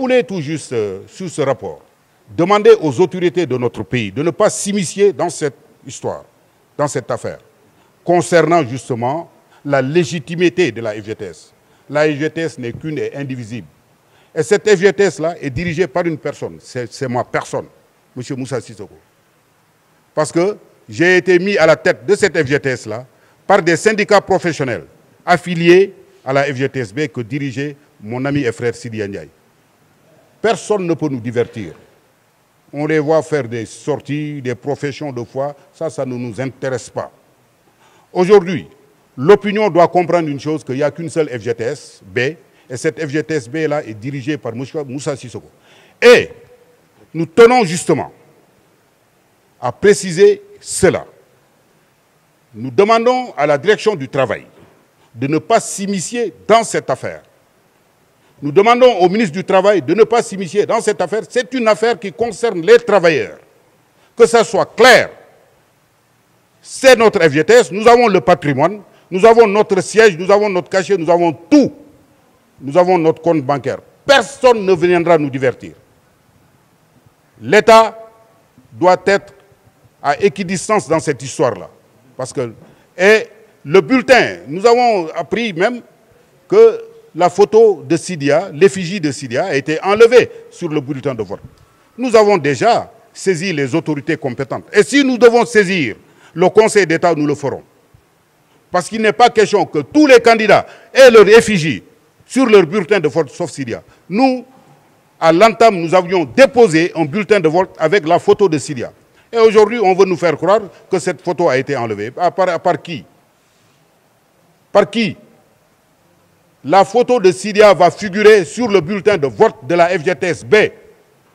voulais tout juste, sur ce rapport, demander aux autorités de notre pays de ne pas s'immiscer dans cette histoire, dans cette affaire, concernant justement la légitimité de la FGTS. La FGTS n'est qu'une et indivisible. Et cette FGTS-là est dirigée par une personne, c'est ma personne, M. Moussa Sissoko. Parce que j'ai été mis à la tête de cette FGTS-là par des syndicats professionnels affiliés à la FGTSB que dirigeait mon ami et frère Sidi Ndiaye. Personne ne peut nous divertir. On les voit faire des sorties, des professions de foi, ça ne nous intéresse pas. Aujourd'hui, l'opinion doit comprendre une chose, qu'il n'y a qu'une seule FGTSB, et cette FGTSB-là est dirigée par Moussa Sissoko. Et nous tenons justement à préciser cela. Nous demandons à la direction du travail de ne pas s'immiscer dans cette affaire. Nous demandons au ministre du Travail de ne pas s'immiscer dans cette affaire. C'est une affaire qui concerne les travailleurs. Que ça soit clair. C'est notre FGTS, nous avons le patrimoine, nous avons notre siège, nous avons notre cachet, nous avons tout. Nous avons notre compte bancaire. Personne ne viendra nous divertir. L'État doit être à équidistance dans cette histoire-là. Parce que, et le bulletin, nous avons appris même que la photo de Sidia, l'effigie de Sidia, a été enlevée sur le bulletin de vote. Nous avons déjà saisi les autorités compétentes. Et si nous devons saisir le Conseil d'État, nous le ferons. Parce qu'il n'est pas question que tous les candidats aient leur effigie sur leur bulletin de vote, sauf Sidia. Nous, à l'entame, nous avions déposé un bulletin de vote avec la photo de Sidia. Et aujourd'hui, on veut nous faire croire que cette photo a été enlevée. Par qui? Par qui? La photo de Sidia va figurer sur le bulletin de vote de la FGTSB.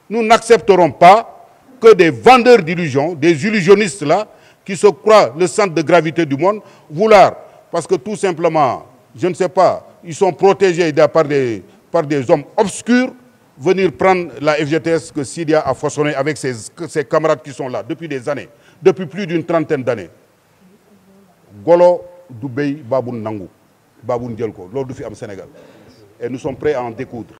Nous n'accepterons pas que des vendeurs d'illusions, des illusionnistes là, qui se croient le centre de gravité du monde, vouloir, parce que tout simplement, je ne sais pas, ils sont protégés par des hommes obscurs, venir prendre la FGTS que Sidia a façonnée avec ses camarades qui sont là depuis des années, depuis plus d'une trentaine d'années. Golo Doubey Baboun Nangou, Baboun Djelko, l'ordre du Sénégal. Et nous sommes prêts à en découdre.